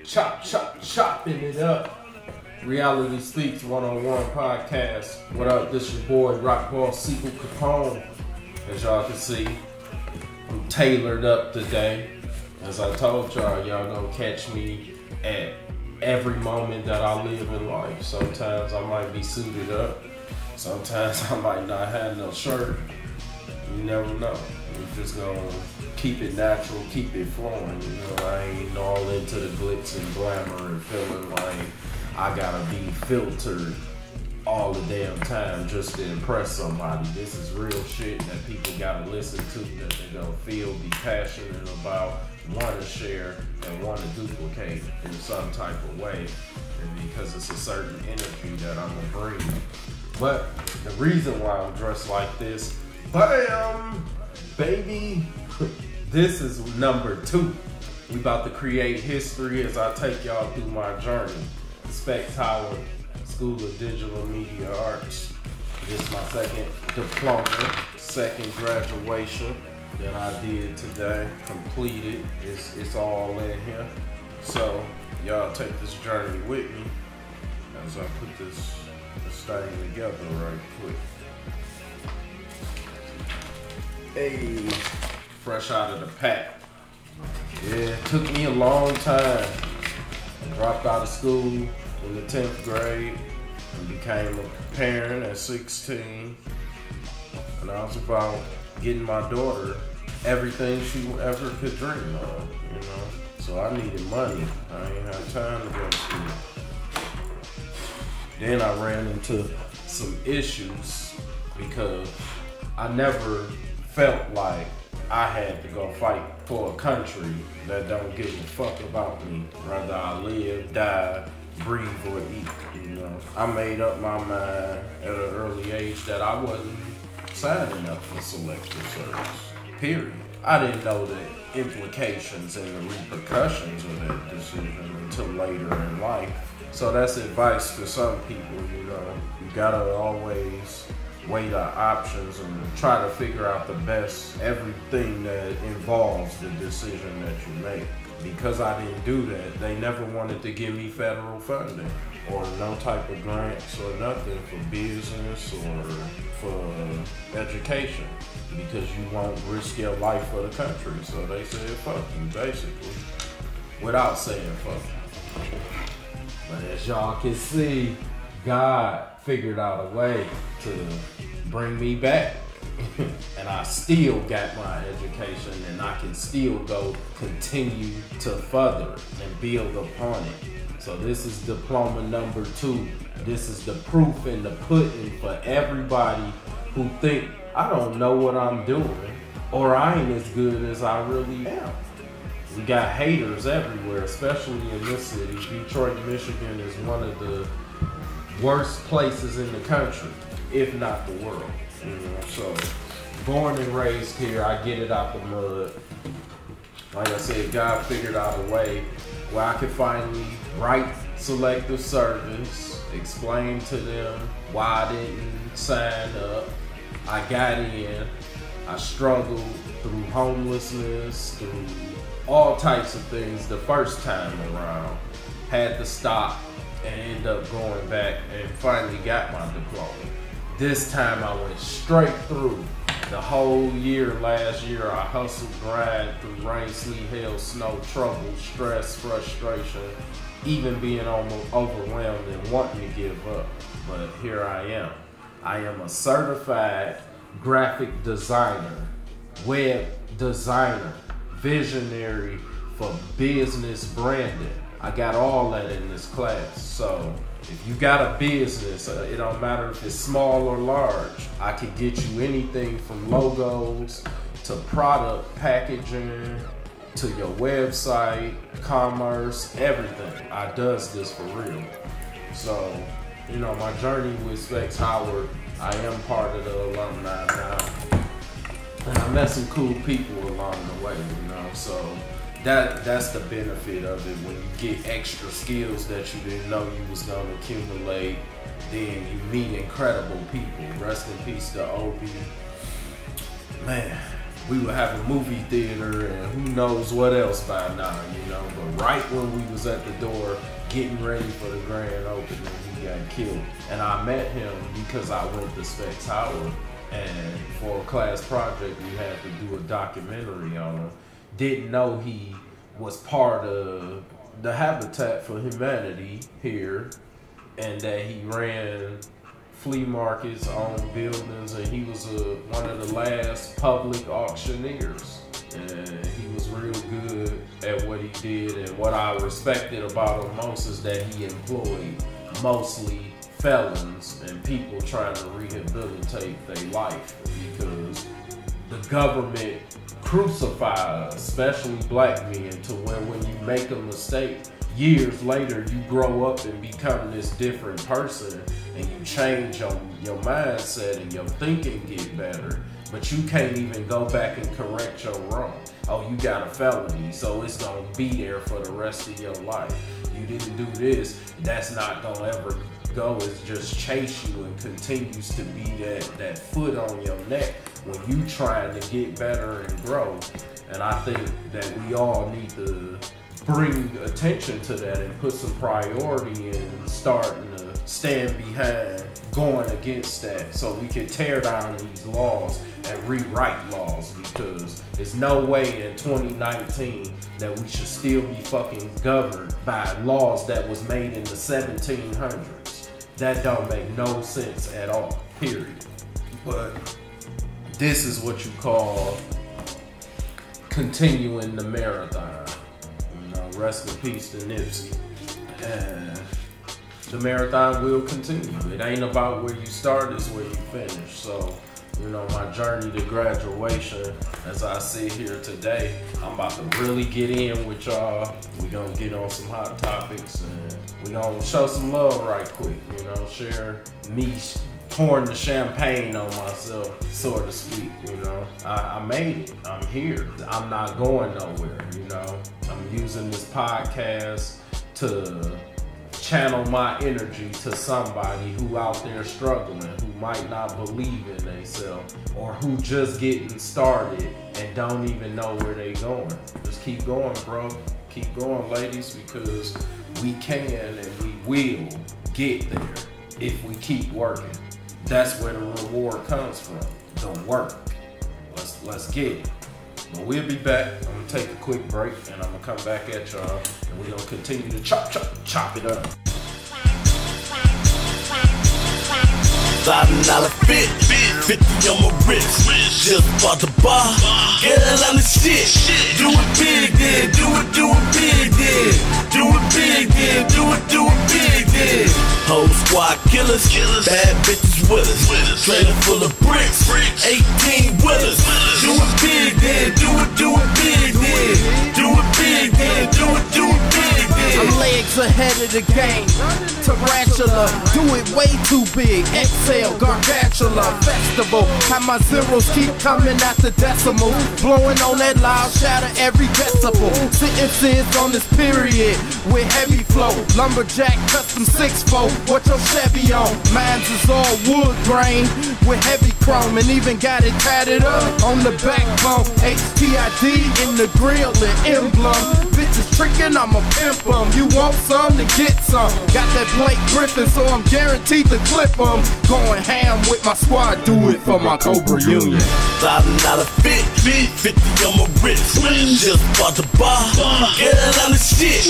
Chopping it up. Reality Speaks 101 podcast. What up? This your boy, Rockball SiegelCapone. As y'all can see, I'm tailored up today. As I told y'all gonna catch me at every moment that I live in life. Sometimes I might be suited up. Sometimes I might not have no shirt. You never know. We're just gonna keep it natural, keep it flowing. You know, I ain't all into the glitz and glamour and feeling like I gotta be filtered all the damn time just to impress somebody. This is real shit that people gotta listen to, that they gonna feel, be passionate about, want to share, and want to duplicate in some type of way. And because it's a certain energy that I'm gonna bring. But the reason why I'm dressed like this, bam, baby, this is number 2. We about to create history as I take y'all through my journey. Spec Tower School of Digital Media Arts. This is my second diploma, second graduation that I did today, completed. It's all in here. So y'all take this journey with me as I put this thing together right quick. Hey, fresh out of the pack. Yeah, it took me a long time. I dropped out of school in the 10th grade and became a parent at 16. And I was about getting my daughter everything she ever could dream of, you know. So I needed money. I ain't had time to go to school. Then I ran into some issues because I never felt like I had to go fight for a country that don't give a fuck about me. Whether I live, die, breathe, or eat, you know. I made up my mind at an early age that I wasn't signing up for selective service, period. I didn't know the implications and the repercussions of that decision until later in life. So that's advice to some people, you know. You gotta always weigh the options and try to figure out the best, everything that involves the decision that you make. Because I didn't do that, they never wanted to give me federal funding or no type of grants or nothing for business or for education, because you won't risk your life for the country. So they said fuck you, basically, without saying fuck you. But as y'all can see, God figured out a way to bring me back. And I still got my education, and I can still go continue to further and build upon it. So this is diploma number 2. This is the proof in the pudding for everybody who think I don't know what I'm doing or I ain't as good as I really am. We got haters everywhere, especially in this city. Detroit, Michigan is one of the worst places in the country, if not the world. You know, so born and raised here, I get it out the mud. Like I said, God figured out a way where I could finally write selective service, explain to them why I didn't sign up. I got in, I struggled through homelessness, through all types of things the first time around. Had to stop and end up going back and finally got my diploma. This time I went straight through. The whole year, last year, I hustled, grind through rain, sleet, hail, snow, trouble, stress, frustration, even being almost overwhelmed and wanting to give up. But here I am. I am a certified graphic designer, web designer, visionary for business branding. I got all that in this class. So if you got a business, it don't matter if it's small or large, I could get you anything from logos to product packaging to your website, commerce, everything. I does this for real. So, you know, my journey with Specs Howard, I am part of the alumni now. And I met some cool people along the way, you know, so that's the benefit of it. When you get extra skills that you didn't know you was gonna accumulate, then you meet incredible people. Rest in peace to Obi. Man, we would have a movie theater and who knows what else by now, you know. But right when we was at the door getting ready for the grand opening, he got killed. And I met him because I went to Spec Tower, and for a class project we had to do a documentary on him. Didn't know he was part of the Habitat for Humanity here, and that he ran flea markets, owned buildings, and he was one of the last public auctioneers. And he was real good at what he did, and what I respected about him most is that he employed mostly felons and people trying to rehabilitate their life, because the government crucifies, especially black men, to where when you make a mistake, years later you grow up and become this different person, and you change your mindset and your thinking get better, but you can't even go back and correct your wrong. Oh, you got a felony, so it's gonna be there for the rest of your life. You didn't do this, that's not gonna ever go. It's just chase you and continues to be that foot on your neck when you trying to get better and grow. And I think that we all need to bring attention to that and put some priority in starting to stand behind going against that, so we can tear down these laws and rewrite laws, because there's no way in 2019 that we should still be fucking governed by laws that was made in the 1700s. That don't make no sense at all, period. But this is what you call continuing the marathon. You know, rest in peace to Nipsey. And the marathon will continue. It ain't about where you start, it's where you finish. So, you know, my journey to graduation, as I sit here today, I'm about to really get in with y'all. We gonna get on some hot topics, and we gonna show some love right quick, you know, share me pouring the champagne on myself, so to speak, you know. I made it, I'm here. I'm not going nowhere, you know. I'm using this podcast to channel my energy to somebody who out there struggling, who might not believe in themselves, or who just getting started and don't even know where they going. Just keep going, bro. Keep going, ladies, because we can and we will get there if we keep working. That's where the reward comes from, the work. Let's get it. But we'll be back. I'm gonna take a quick break, and I'm gonna come back at y'all, and we're gonna continue to chop it up. $5 fit, 50 on my wrist, just bought the bar, girl, I'm the shit. Do it big then, do it big then, do it big then, do it big then. Whole squad killers, bad bitches with us, trailer full of bricks, 18 wheelers. Do it big then, do it big then, do it big then, do it big then. I'm legs ahead of the game, tarantula, do it way too big, exhale, gargantula, festival, how my zeros keep coming at the decimal, blowing on that loud, shatter every decibel, sentences on this period, with heavy flow, lumberjack, custom 6-4, what your Chevy on, mine's is all wood grain, with heavy chrome, and even got it tatted up, on the backbone, HTID in the grill and emblem, bitches tricking, I'ma pimp 'em. You want some to get some. Got that Blake Griffin, so I'm guaranteed to clip 'em. Going ham with my squad, do it for my Cobra Union. $5 fit, 50 on my wrist, just bought the bar, girl, I'm the shit.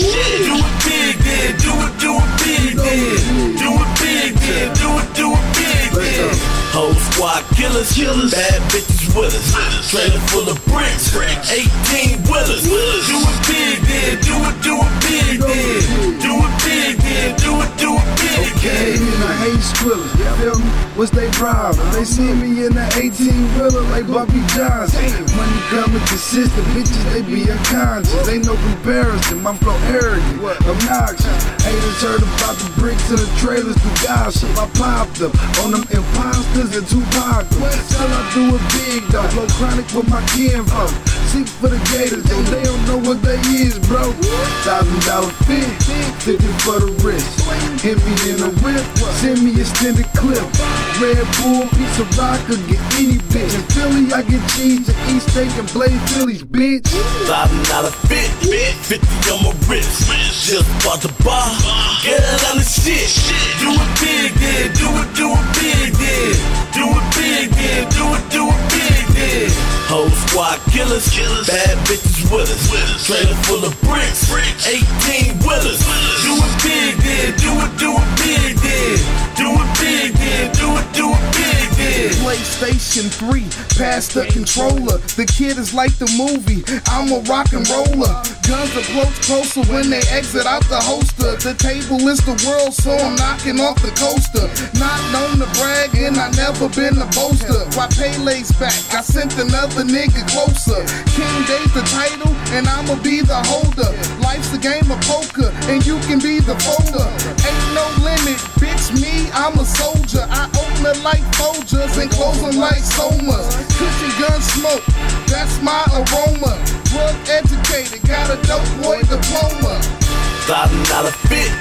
Do it big then, do it big then, do it big then, do it big then. Whole squad killers, bad bitches with us, trailer full of bricks, 18 wheelers. Do it big then, do it big then, do it big then, do it big then. And I hate squillers, you feel me? What's they problem? They see me in the 18-wheeler like Bobby Johnson. Money coming consistent, bitches, they be unconscious. Ain't no comparison, my flow arrogant, obnoxious. Haters heard about the bricks and the trailers through gossip. I popped up on them imposters and Tupac. Still I do it big though, blow chronic with my kinfolk. Seek for the gators, though they don't know what they is, bro. $1,000 fit, 50 for the wrist. Hit me in a whip, send me extended clip. Red Bull, piece of rock, or get any bitch. In Philly, I get cheese to eat steak and blade Phillies, bitch. $5 fit, 50 on my wrist. Just bought the bar, get it on the shit. Do it big, then, do it big, then. Do it big, then, do it big, then. Whole squad killers, bad bitches with us. Trailer full of bricks, 18 wheelers. Do it big, then, do it big, then. Do it big, then, do it big, then. PlayStation 3, pass the controller. The kid is like the movie, I'm a rock and roller. Guns approach closer when they exit out the holster. The table is the world, so I'm knocking off the coaster. Not known to brag, and I never been a boaster. Why Pele's back, I sent another nigga closer. King Dave's the title, and I'ma be the holder. Life's a game of poker, and you can be the folder. Ain't no limit, bitch, me, I'm a soldier. I open it like Folgers and close them like Somas. Cushion gun smoke, that's my aroma. Drug educated, got a dope boy diploma. $5 fit,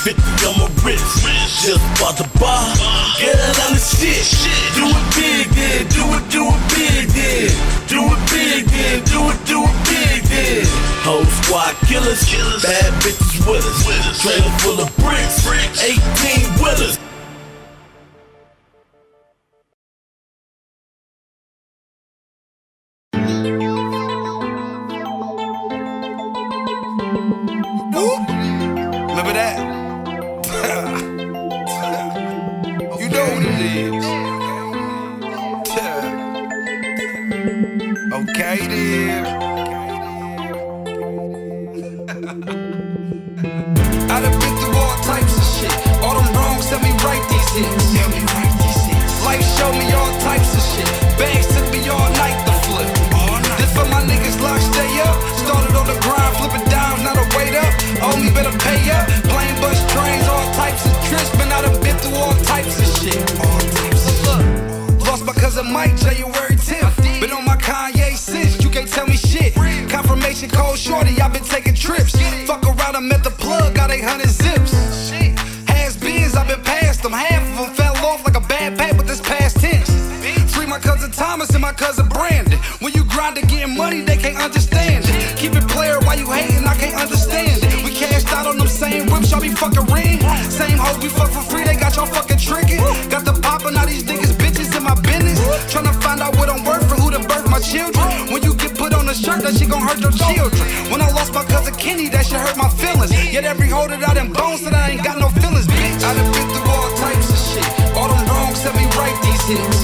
50 on my wrist. Just bought the bar, get it on the shit. Do it big, then, do it big, then. Do it big, then, do it big, then. Whole squad killers, bad bitches with us. Trailer full of bricks, 18 wheelers. Remember that? You know what it is. Okay then. I done been through all types of shit. All them wrongs, tell me right these hits. Life showed me all types of shit. Bangs took me all night to flip. This for my niggas locked, stay up. Started on the grind, flipping dimes, not a wait up. Oh, me better pay up. Plane, bus, trains, all types of trips. But I done been through all types of shit. Look, lost my cousin Mike, January 10th. Been on my Kanye since, you can't tell me shit. Confirmation code shorty, I've been taking trips. Fuck around, I met the plug, got 800 zips. Has-beens, I've been past them. Half of them fell off like a bad pay, but this past tense. Free my cousin Thomas and my cousin Brandon. When you grind to getting money, they can't understand it. Keep it player, why you hating, I can't understand it. We cashed out on them same whips, y'all be fucking ring. Same hoes we fuck for free, they got y'all fucking tricking. Got the popper, now these niggas bitches in my business. Tryna find out what I'm worth for who to birth my children. When you get put on a shirt, that shit gon' hurt your children. When I lost my cousin Kenny, that shit hurt my feelings. Yet every hoe that I done bones, that I ain't got no feelings, bitch. I done been through all types of shit. All them wrongs, let me write these hits.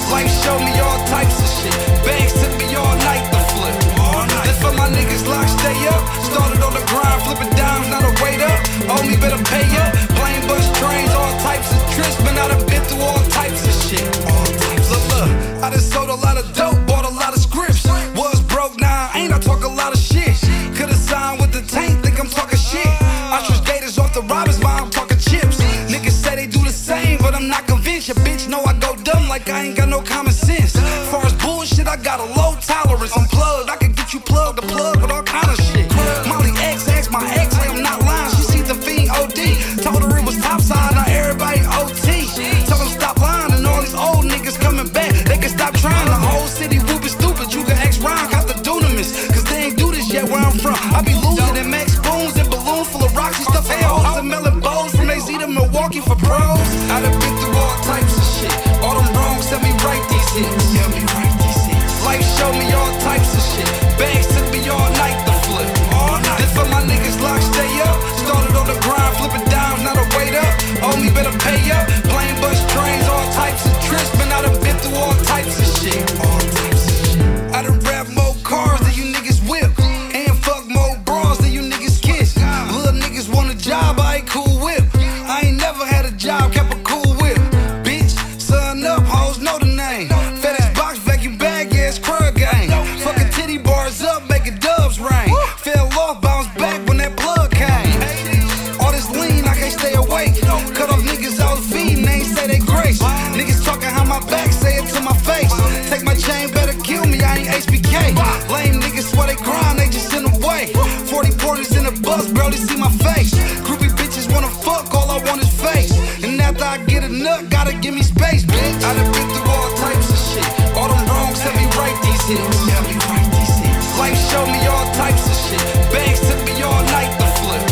Life showed me all types of shit. Bangs took me all night to flip. This for my niggas locked, stay up. Started on the grind, flipping dimes, not a wait up. Oh, me better pay up. Plane, bus, trains, all types of trips. But I done been through all types of shit. Look, I done sold a lot of dope, bought a lot of scripts. Was broke, now I ain't, I talk a lot of shit. Could've signed with the tank, think I'm talking shit. Ostrich gators off the robbers, why I'm talking chips. Niggas say they do the same, but I'm not convinced. Your bitch know I go dumb like I ain't got no common sense. Far as bullshit, I got a low tolerance. I'm plugged, I can get you plugged to plug with all kind of shit. Molly X asked my ex, I am not lying. She see the fiend OD, told her it was topside, now everybody OT. Tell them stop lying, and all these old niggas coming back, they can stop trying. The whole city whooping stupid, you can ask Ryan, got the dunamis, cause they ain't do this yet where I'm from. I be losing in Max spoons and balloons full of rocks, and stuff a-holes and melon bowls from AZ to Milwaukee for bros. I done been through all types of shit. All them wrongs, let me write these hits. Life showed me all types of shit. Bangs took me all night to flip. This for my niggas locked, stay up. Started on the grind, flipping dimes, not a wait up. Oh, me better pay up. Plane, bus, trains, all types of trips. But I done been through all types of shit. I done rap more cars than you niggas whip. And fuck more bras than you niggas kiss. Little niggas want a job, I ain't cool whip. I ain't never had a job, kept a cool whip. Bitch, sun up, hoes know the name. FedEx box, vacuum bag, yeah, it's crud gang. Fucking titty bars up, making dubs rain. Fell off, bounced back when that plug came. All this lean, I can't stay awake. Cut off niggas out feeding, they ain't say they grace. Niggas talking how my back, say it to my face. Take my chain, better kill me, I ain't HBK. Lame niggas swear they grind, they just in the way. 40 porters in the butt. lost, barely see my face. Groupie bitches wanna fuck, all I want is face. And after I get a nut, gotta give me space, bitch. I done been through all types of shit. All them wrongs, let me write these hits. Life showed me all types of shit. Banks took me all night to flip.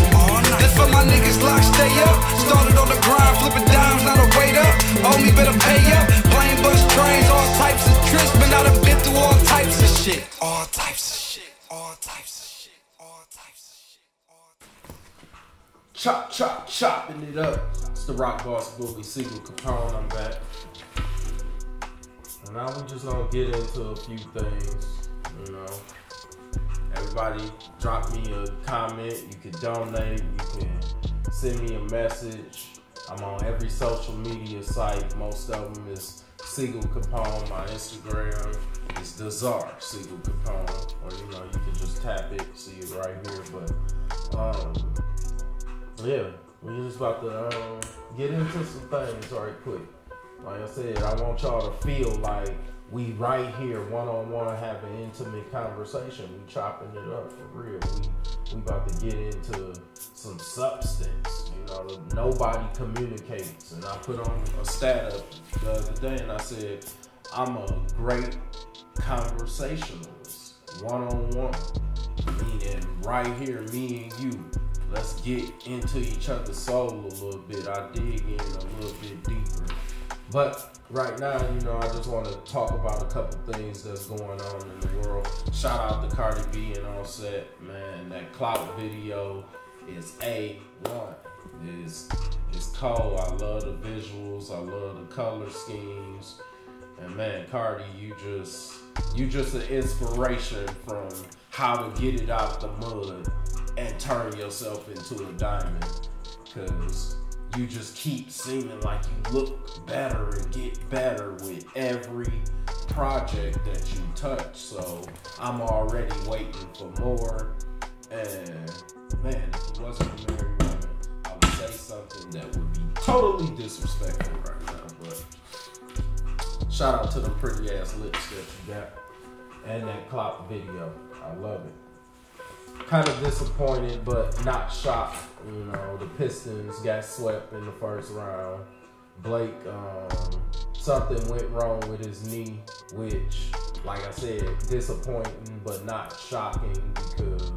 This for my niggas locked, stay up. Started on the grind, flipping dimes, not a wait up. Owe me, better pay up. Plane, bus, trains, all types of trips. But I done been through all types of shit. All types of shit. All types of shit. All types of shit. Chop, chop, chopping it up. It's the Rock Boss Bully, SiegelCapone. I'm back. And now we just gonna get into a few things, you know. Everybody drop me a comment, you can donate, you can send me a message. I'm on every social media site. Most of them is SiegelCapone. My Instagram is the Czar SiegelCapone. Or you know, you can just tap it, see it right here. But yeah, we're just about to get into some things right quick. Like I said, I want y'all to feel like we right here, one-on-one, having intimate conversation. We chopping it up for real. We about to get into some substance. You know, nobody communicates. And I put on a stat up the other day and I said, I'm a great conversationalist. One-on-one. Meaning right here, me and you. Let's get into each other's soul a little bit. I dig in a little bit deeper. But right now, you know, I just want to talk about a couple things that's going on in the world. Shout out to Cardi B and Offset, man. That Clout video is A1. It's cold. I love the visuals. I love the color schemes. And man, Cardi, you just an inspiration from how to get it out the mud and turn yourself into a diamond. Cause you just keep seeming like you look better and get better with every project that you touch. So I'm already waiting for more. And man, if you wasn't a married woman, I would say something that would be totally disrespectful right now. But shout out to them pretty ass lips that you got and that Clout video. I love it. Kind of disappointed, but not shocked. You know, the Pistons got swept in the first round. Blake, something went wrong with his knee, which, like I said, disappointing, but not shocking because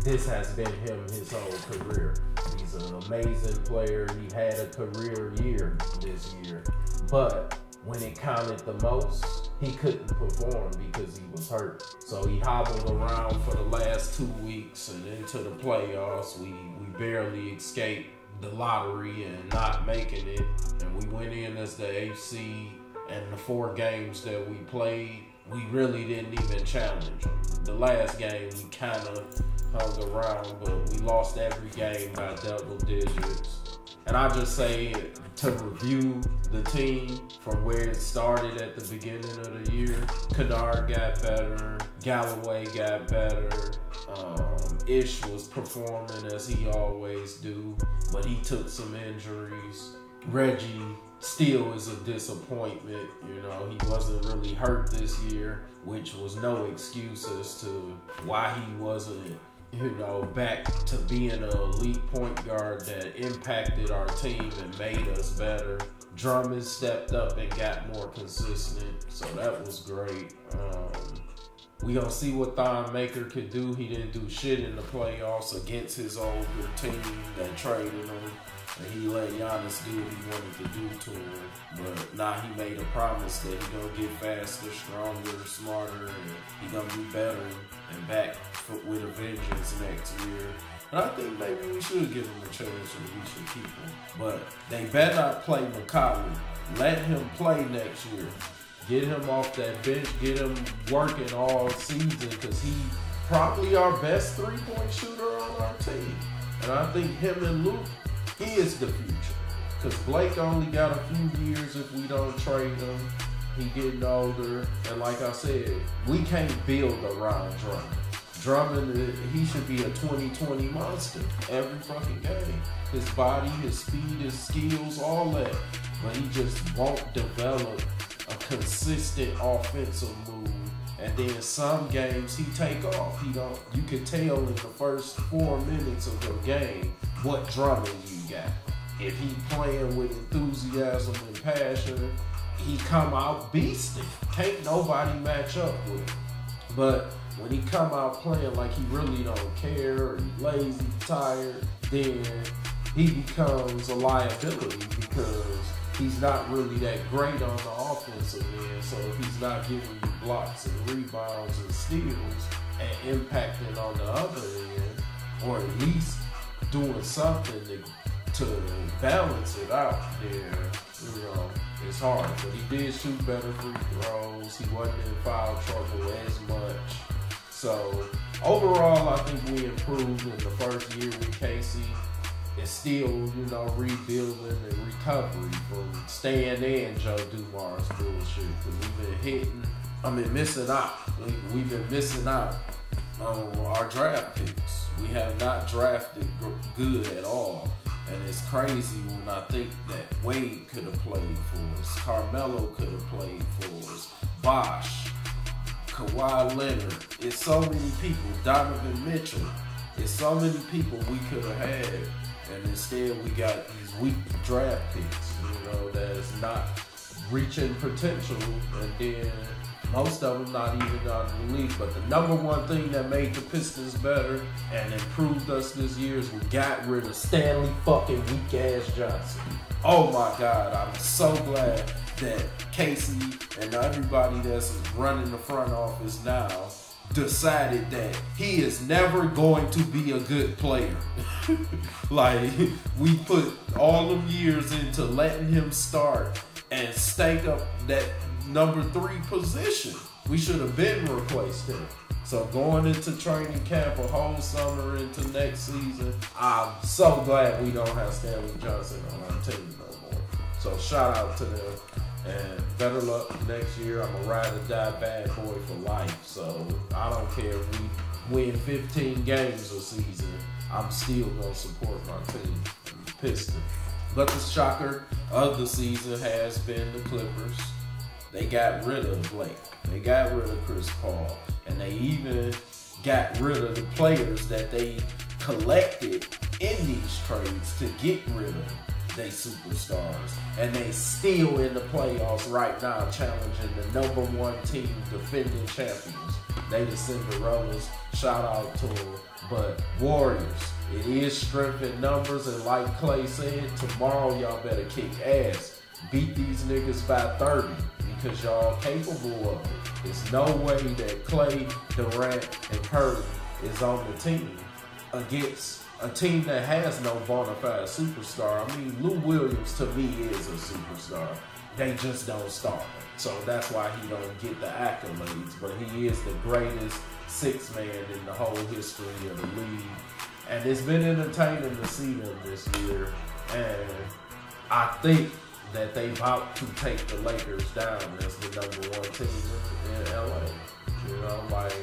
this has been him his whole career. He's an amazing player. He had a career year this year, but when it counted the most, he couldn't perform because he was hurt. So he hobbled around for the last 2 weeks and into the playoffs. We barely escaped the lottery and not making it. And we went in as the AC, and the 4 games that we played, we really didn't even challenge them. The last game, we kind of hung around, but we lost every game by double digits. And I just say to review the team from where it started at the beginning of the year, Kennard got better, Galloway got better, Ish was performing as he always do, but he took some injuries. Reggie still is a disappointment, you know, he wasn't really hurt this year, which was no excuse as to why he wasn't, you know, back to being an elite point guard that impacted our team and made us better. Drummond stepped up and got more consistent, so that was great. We gonna see what Thon Maker could do. He didn't do shit in the playoffs against his older team that traded him, and he let Giannis do what he wanted to do to him. But now he made a promise that he gonna get faster, stronger, smarter, and he gonna be better and back with a vengeance next year. And I think maybe we should give him a chance and we should keep him. But they better not play McCollum. Let him play next year. Get him off that bench. Get him working all season because he probably our best three-point shooter on our team. And I think him and Luke, he is the future. Because Blake only got a few years if we don't trade him. He getting older. And like I said, we can't build around Drummond. Drummond, he should be a 20-20 monster every fucking game. His body, his speed, his skills, all that. But he just won't develop a consistent offensive move And then some games he take off. You can tell in the first 4 minutes of the game what drumming you got. If he playing with enthusiasm and passion, he come out beasting. Can't nobody match up with him. But when he come out playing like he really don't care, or he's lazy, tired, then he becomes a liability because he's not really that great on the offensive end. So if he's not giving you blocks and rebounds and steals and impacting on the other end, or at least doing something to balance it out there, it's hard. But he did shoot better free throws. He wasn't in foul trouble as much. So overall, I think we improved in the first year with Casey. It's still, rebuilding and recovery from staying in Joe Dumars bullshit. Because we've been missing out. We've been missing out on our draft picks. We have not drafted good at all. And it's crazy when I think that Wade could have played for us, Carmelo could have played for us, Bosh, Kawhi Leonard. It's so many people, Donovan Mitchell. It's so many people we could have had. And instead we got these weak draft picks, that's not reaching potential. And then most of them not even out of the league. But the number one thing that made the Pistons better and improved us this year is we got rid of Stanley fucking weak-ass Johnson. Oh my God, I'm so glad that Casey and everybody that's running the front office now decided that he is never going to be a good player. Like, we put all them years into letting him start and stake up that number 3 position. We should have been replaced him. So going into training camp a whole summer into next season, I'm so glad we don't have Stanley Johnson on our team no more. So shout out to them. And better luck next year. I'm a ride or die bad boy for life. So I don't care if we win 15 games a season. I'm still going to support my team, the Pistons. But the shocker of the season has been the Clippers. They got rid of Blake. They got rid of Chris Paul. And they even got rid of the players that they collected in these trades to get rid of they superstars. And they still in the playoffs right now challenging the number 1 team defending champions. They the Cinderellas. Shout out to them. But Warriors, it is strength in numbers. And like Clay said, tomorrow y'all better kick ass. Beat these niggas by 30 because y'all capable of it. There's no way that Clay, Durant, and Curry is on the team against a team that has no bona fide superstar. I mean, Lou Williams to me is a superstar. They just don't start him. So that's why he don't get the accolades. But he is the greatest 6-man in the whole history of the league. And it's been entertaining to see them this year. And I think that they about to take the Lakers down as the number 1 team in LA. Like,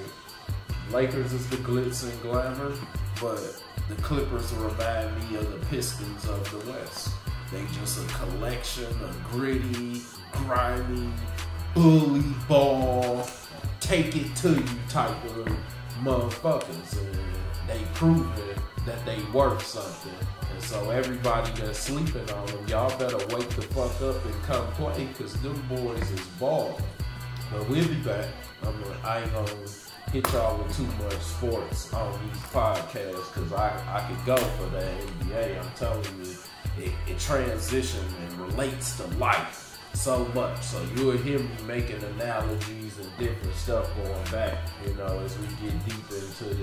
Lakers is the glitz and glamour, but the Clippers remind me of the Pistons of the West. They just a collection of gritty, grimy, bully ball, take it to you type of motherfuckers. And they proven that they worth something. And so everybody that's sleeping on them, y'all better wake the fuck up and come play, because them boys is balling. But we'll be back. I ain't gonna hit y'all with too much sports on these podcasts, because I could go for that NBA. I'm telling you, it transitions and relates to life so much. So you'll hear me making analogies and different stuff going back, as we get deep into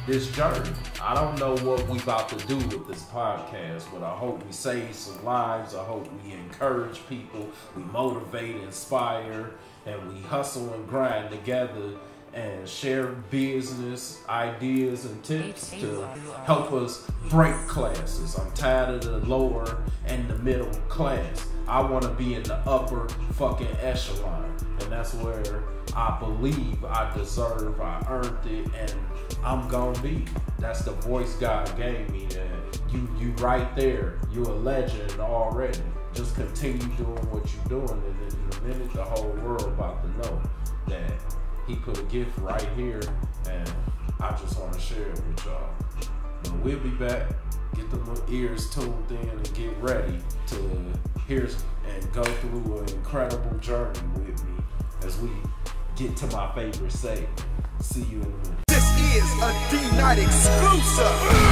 this journey. I don't know what we about to do with this podcast, but I hope we save some lives. I hope we encourage people, we motivate, inspire, and we hustle and grind together and share business ideas and tips to help us break classes. I'm tired of the lower and the middle class. I want to be in the upper fucking echelon, and that's where I believe I deserve, I earned it, and I'm gonna be. That's the voice God gave me, that you right there, you're a legend already. Just continue doing what you're doing, and in a minute the whole world about to know that he put a gift right here, and I just want to share it with y'all. But we'll be back. Get the ears tuned in and get ready to hear and go through an incredible journey with me as we get to my favorite segment. See you in a minute. This is a D-Night exclusive.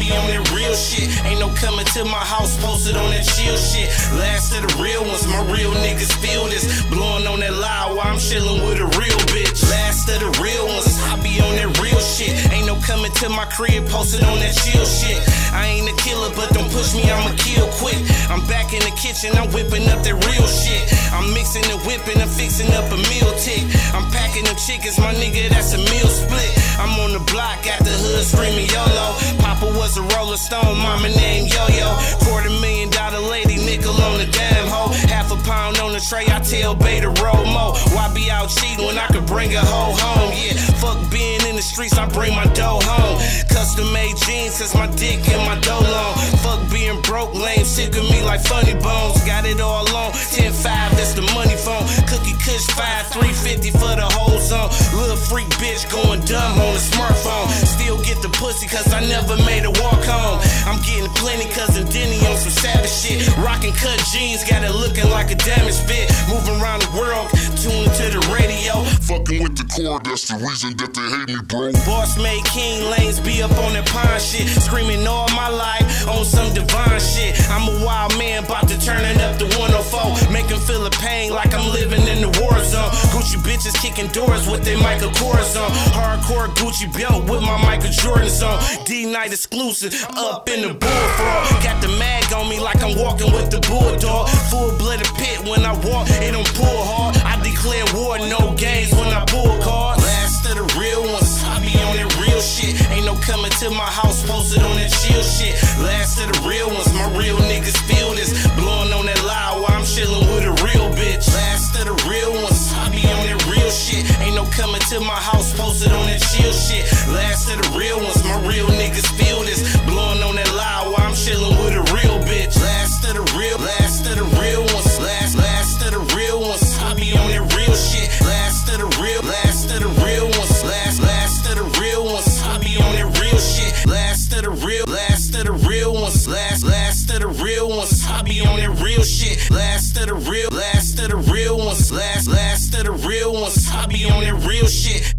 On that real shit, ain't no coming to my house posted on that chill shit. Last of the real ones, my real niggas feel this. Blowing on that loud while I'm chilling with a real bitch. Last of the real ones, I be on that real shit. Ain't no coming to my crib posted on that chill shit. I ain't a killer, but don't push me, I'ma kill quick. I'm back in the kitchen, I'm whipping up that real shit. I'm mixing and whipping and fixing up a meal tick. I'm packing them chickens, my nigga, that's a meal split. I'm on the block, got the hood screaming YOLO. Papa was a Rolling Stone, mama named Yo-Yo. $250,000 lady, nickel on the damn hoe. Half a pound on the tray, I tell Bay to roll more. Why be out cheating when I could bring a hoe home? Yeah, fuck being in the streets, I bring my dough home. Custom made jeans, cause my dick and my dough long. Fuck being broke, lame, sick of me like funny bones. Got it all on, 10-5, that's the money phone. Cookie Kush 5, 350 for the whole zone. Little freak bitch going dumb on the smartphone. Still get the pussy cause I never made a walk home. I'm getting plenty cousin Denny on some savage shit. Rockin' cut jeans, got it looking like a damaged fit. Moving around the world, tuned to the radio. Fucking with the core, that's the reason that they hate me, bro. Boss made king lanes, be up on that pine shit. Screaming all my life on some divine shit. I'm a wild man, about to turn it up to 104. Make him feel the pain like I'm living in the war zone. Gucci bitches kicking doors with their Michael Kors on. Hardcore Gucci belt with my Michael Jordans on. D-Night exclusive, up in the bullfrog. Got the mag on me like I'm walking with the bulldog. Full-blooded pit when I walk, it don't pull hard. I declare war, no games when I pull cards. Last of the real ones, I be on that real shit. Ain't no coming to my house posted on that chill shit. Last of the real ones, my real niggas feel this. Blowing on that loud while I'm chilling with a real bitch. Last of the real ones, I be on that real shit. Ain't no coming to my house posted on that chill shit. Last of the real ones, my real niggas feel this. Blowing on that loud while I'm chilling with a real bitch. Last of the real ones, last of the real ones. I be on that real shit. Last of the real ones, last of the real ones. I be on that real shit. Last of the real ones, last of the real ones. I be on that real shit. Last of the real ones, last of the real ones. I be on that real shit.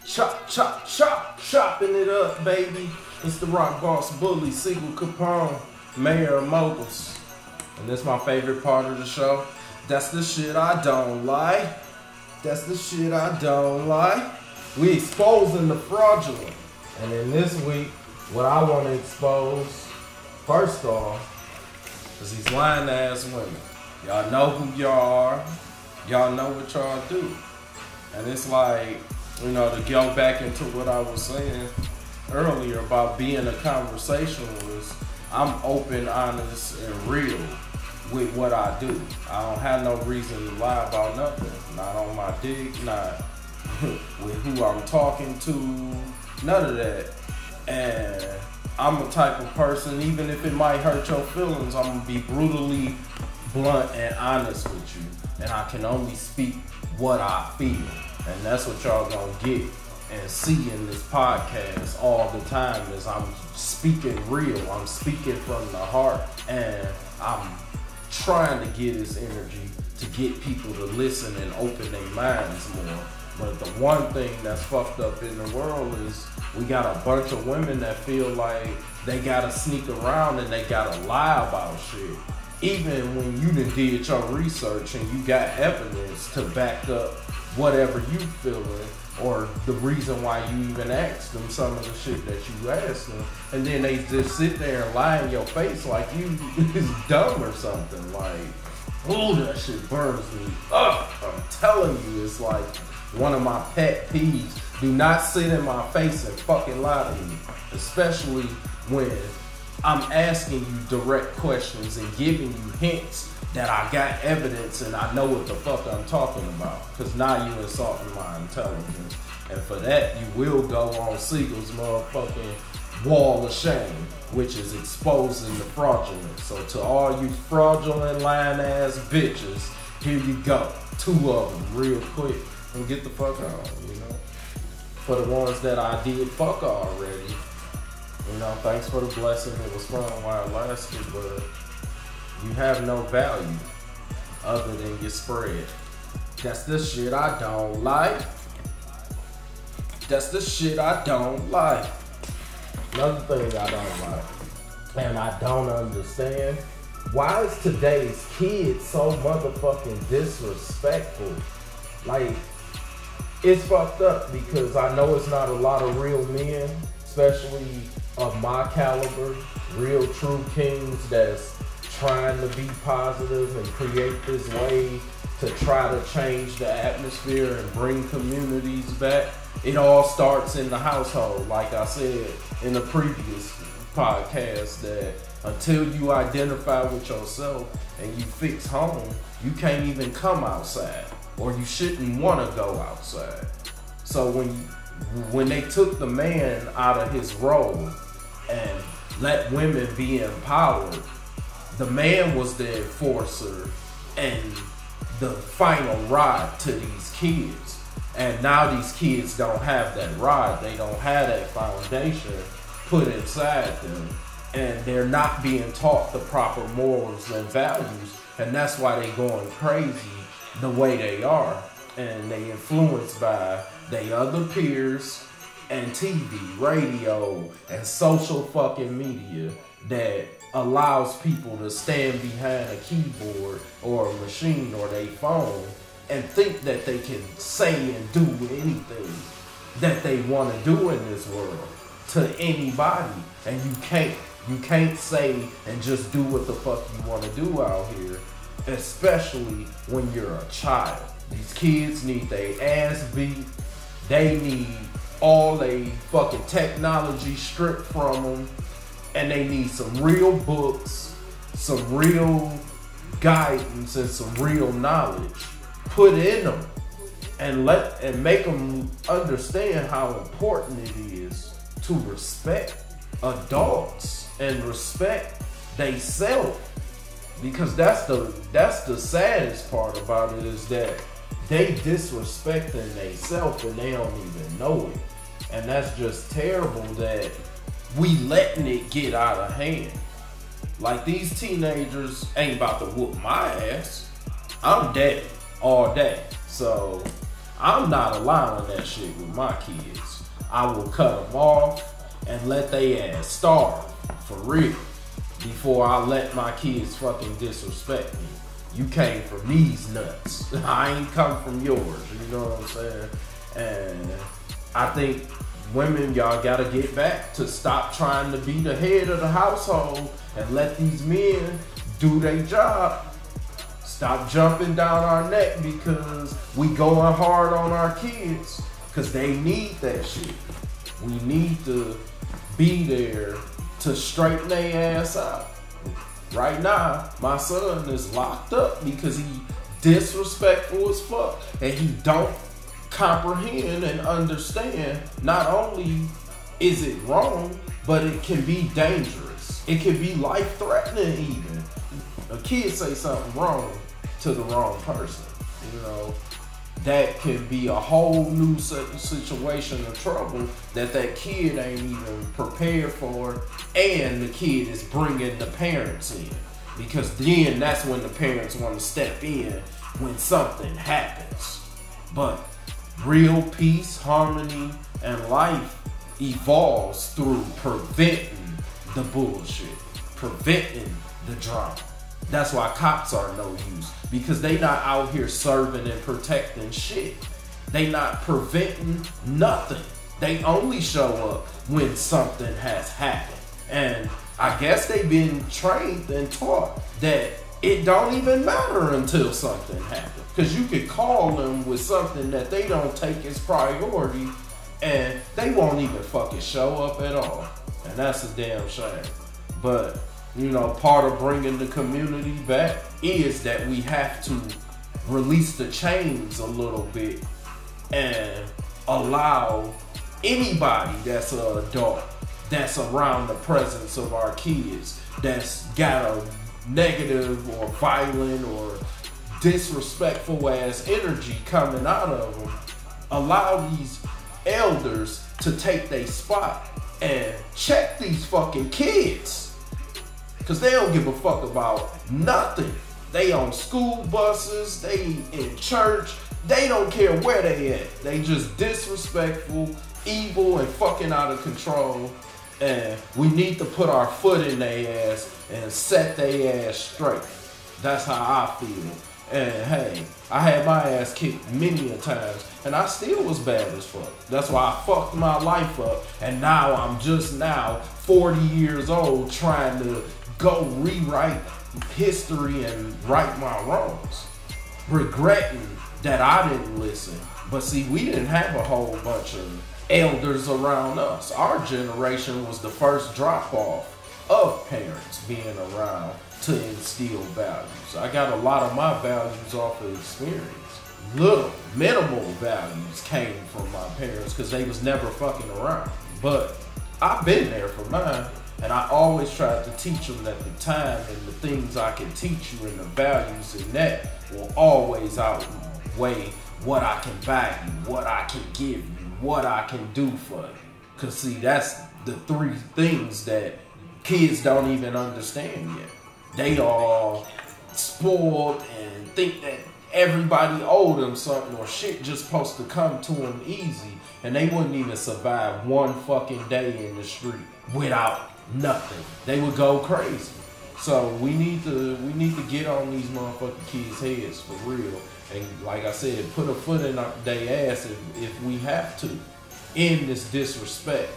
Chop, chop, chop, chopping it up, baby. It's the rock boss bully, SiegelCapone, mayor of moguls. And this is my favorite part of the show. That's the shit I don't like. That's the shit I don't like. We exposing the fraudulent. And in this week, what I want to expose, first off, is these lying ass women. Y'all know who y'all are. Y'all know what y'all do. And it's like, you know, to go back into what I was saying earlier about being a conversationalist, I'm open, honest, and real with what I do. I don't have no reason to lie about nothing. Not on my dick, not with who I'm talking to, none of that. And I'm the type of person, even if it might hurt your feelings, I'm gonna be brutally blunt and honest with you. And I can only speak what I feel. And that's what y'all gonna get and see in this podcast all the time is I'm speaking real. I'm speaking from the heart. And I'm trying to get this energy to get people to listen and open their minds more. But the one thing that's fucked up in the world is we got a bunch of women that feel like they gotta sneak around and they gotta lie about shit. Even when you done did your research and you got evidence to back up whatever you feeling or the reason why you even asked them some of the shit that you asked them, and then they just sit there and lie in your face like you is dumb or something. Like, oh, that shit burns me up. I'm telling you, it's like one of my pet peeves. Do not sit in my face and fucking lie to me, especially when I'm asking you direct questions and giving you hints that I got evidence and I know what the fuck I'm talking about. Because now you insulting my intelligence. And for that, you will go on Siegel's motherfucking wall of shame, which is exposing the fraudulent. So to all you fraudulent lying ass bitches, here you go. 2 of them real quick and get the fuck on, you know. For the ones that I did fuck already, you know, thanks for the blessing. It was fun while it lasted, but you have no value other than your spread. That's the shit I don't like. That's the shit I don't like. Another thing I don't like, and I don't understand, why is today's kids so motherfucking disrespectful? Like, it's fucked up because I know it's not a lot of real men, especially of my caliber, real true kings that's trying to be positive and create this way to try to change the atmosphere and bring communities back. It all starts in the household, like I said in the previous podcast, that until you identify with yourself and you fix home, you can't even come outside, or you shouldn't want to go outside. So when they took the man out of his role and let women be empowered, the man was the enforcer and the final ride to these kids. And now these kids don't have that ride. They don't have that foundation put inside them. And they're not being taught the proper morals and values. And that's why they going crazy the way they are. And they influenced by their other peers and TV, radio, and social fucking media that allows people to stand behind a keyboard or a machine or their phone and think that they can say and do anything that they want to do in this world to anybody. And you can't say and just do what the fuck you want to do out here, especially when you're a child. These kids need their ass beat. They need all they fucking technology stripped from them. And they need some real books, some real guidance, and some real knowledge put in them, and make them understand how important it is to respect adults and respect theyself. Because that's the saddest part about it, is that they disrespecting themselves and they don't even know it. And that's just terrible that we letting it get out of hand. Like, these teenagers ain't about to whoop my ass. I'm dead all day. So I'm not allowing that shit with my kids. I will cut them off and let they ass starve for real before I let my kids fucking disrespect me. You came from these nuts. I ain't come from yours. You know what I'm saying? And I think women, y'all gotta get back to stop trying to be the head of the household and let these men do their job. Stop jumping down our neck because we going hard on our kids, because they need that shit. We need to be there to straighten their ass out. Right now, my son is locked up because he disrespectful as fuck, and he don't comprehend and understand. Not only is it wrong, but it can be dangerous. It can be life-threatening even. A kid say something wrong to the wrong person, you know, that can be a whole new situation of trouble that kid ain't even prepared for, and the kid is bringing the parents in, because then that's when the parents want to step in when something happens. But real peace, harmony, and life evolves through preventing the bullshit, preventing the drama. That's why cops are no use, because they not out here serving and protecting shit. They not preventing nothing. They only show up when something has happened. And I guess they've been trained and taught that it don't even matter until something happens. Because you could call them with something that they don't take as priority, and they won't even fucking show up at all. And that's a damn shame. But, you know, part of bringing the community back is that we have to release the chains a little bit and allow anybody that's an adult, that's around the presence of our kids, that's got a negative or violent or disrespectful ass energy coming out of them, allow these elders to take their spot and check these fucking kids, because they don't give a fuck about nothing. They on school buses, they in church, they don't care where they at. They just disrespectful, evil, and fucking out of control. And we need to put our foot in their ass and set their ass straight. That's how I feel. And hey, I had my ass kicked many a times, and I still was bad as fuck. That's why I fucked my life up, and now I'm just now 40 years old trying to go rewrite history and right my wrongs. Regretting that I didn't listen. But see, we didn't have a whole bunch of elders around us. Our generation was the first drop off of parents being around to instill values. I got a lot of my values off of experience. Little, minimal values came from my parents because they was never fucking around. But I've been there for mine, and I always tried to teach them that the time and the things I can teach you and the values in that will always outweigh what I can buy you, what I can give you, what I can do for you. Because see, that's the three things that kids don't even understand yet. They all spoiled and think that everybody owed them something, or shit just supposed to come to them easy, and they wouldn't even survive one fucking day in the street without nothing. They would go crazy. So we need to get on these motherfucking kids' heads for real, and like I said, put a foot in their ass if we have to. End this disrespect.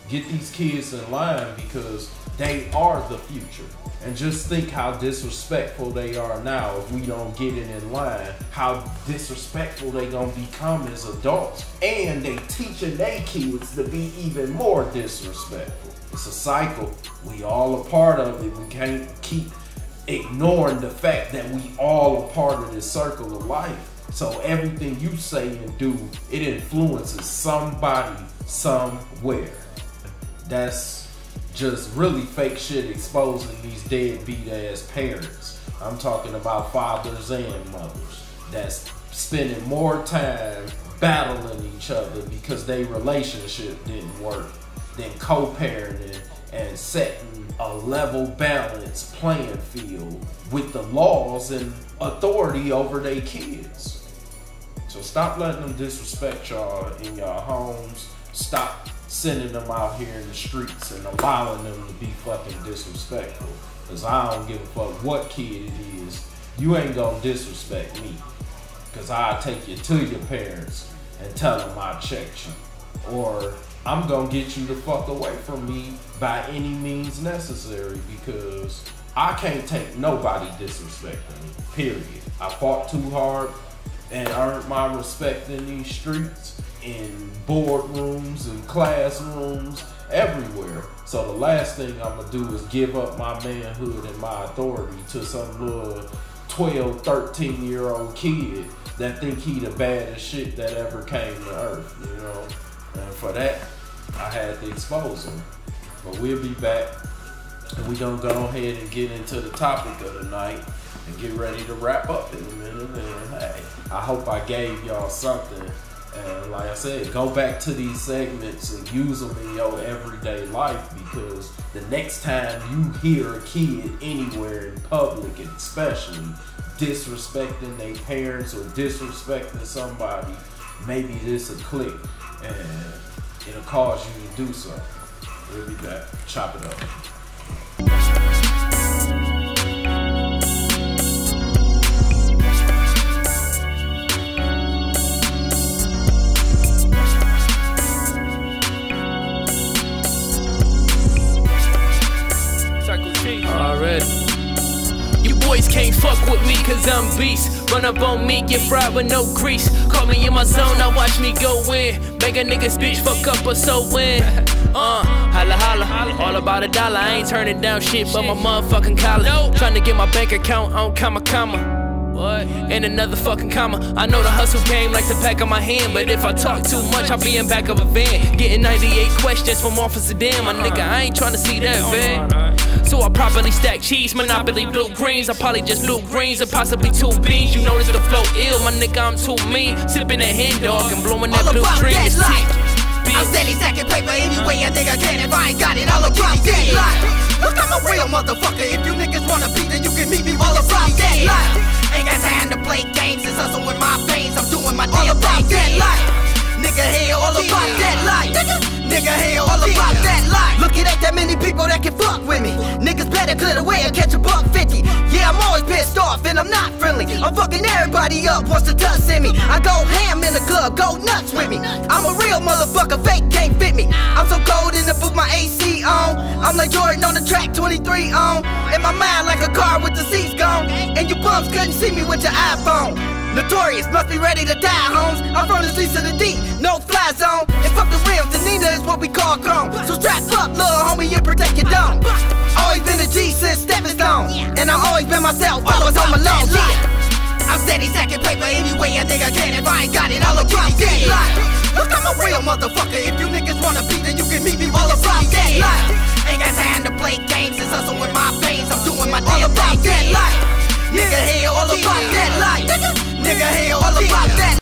Get these kids in line, because they are the future. And just think how disrespectful they are now. If we don't get it in line, how disrespectful they gonna become as adults. And they teaching their kids to be even more disrespectful. It's a cycle. We all a part of it. We can't keep ignoring the fact that we all a part of this circle of life. So everything you say and do, it influences somebody somewhere. That's just really fake shit exposing these deadbeat ass parents. I'm talking about fathers and mothers that's spending more time battling each other because their relationship didn't work than co-parenting and setting a level balanced playing field with the laws and authority over their kids. So stop letting them disrespect y'all in your homes. Stop sending them out here in the streets and allowing them to be fucking disrespectful. Cause I don't give a fuck what kid it is. You ain't gonna disrespect me. Cause I'll take you to your parents and tell them I checked you. Or I'm gonna get you the fuck away from me by any means necessary, because I can't take nobody disrespecting me, period. I fought too hard and earned my respect in these streets, in boardrooms and classrooms, everywhere. So the last thing I'm gonna do is give up my manhood and my authority to some little 12, 13-year-old kid that think he the baddest shit that ever came to earth, you know? And for that, I had to expose him. But we'll be back, and we gonna go ahead and get into the topic of the night and get ready to wrap up in a minute. And hey, I hope I gave y'all something. And like I said, go back to these segments and use them in your everyday life, because the next time you hear a kid anywhere in public, and especially disrespecting their parents or disrespecting somebody, maybe this will click and it'll cause you to do something. We'll be back. Chop it up. Boys can't fuck with me cause I'm beast. Run up on me, get fried with no grease. Caught me in my zone, now watch me go in. Make a nigga's bitch fuck up or so win. Holla holla, all about a dollar. I ain't turning down shit but my motherfucking collar. Trying to get my bank account on comma. And another fucking comma. I know the hustle game like the back of my hand, but if I talk too much, I'll be in back of a van. Getting 98 questions from Officer Dan. My nigga, I ain't tryna see that, man. So I properly stack cheese, monopoly blue greens. I probably just blue greens and possibly 2 beans. You notice the flow ill, my nigga, I'm too mean. Sipping that hen dog and blowing that blue dream. It's I'm steady stacking paper anyway a nigga can. If I ain't got it, all about that life. Look, I'm a real motherfucker. If you niggas wanna be, then you can meet me all about that life. Ain't got time to play games. It's hustle with my veins. I'm doing my damn thing. That life. Nigga, hell, all about that life. Nigga, hell, all about that life. Look, it ain't that many people that can fuck with me. Niggas better clear the way and catch a $150. Yeah, I'm always pissed off and I'm not friendly. I'm fucking everybody up, wants to touch in me. I go ham in the club, go nuts with me. I'm a real motherfucker, fake can't fit me. I'm so cold in the booth, my AC on. I'm like Jordan on the track, 23 on. In my mind like a car with the seats gone. And you bums couldn't see me with your iPhone. Notorious, must be ready to die, homes. I'm from the streets of the deep, no fly zone. And fuck the rims, the Nina is what we call chrome. So strap up, little homie, and protect your dome. Always been a G since stepping stone. And I always been myself, always on my low. I'm steady stacking paper anyway a nigga can. If I ain't got it, all about that life. Look, I'm a real motherfucker. If you niggas wanna be, then you can meet me all about that life. Ain't got time to play games, it's hustle with my veins. I'm doing my damn thing. That life. Nigga, hell, all about that life. Nigga, hell, all about that.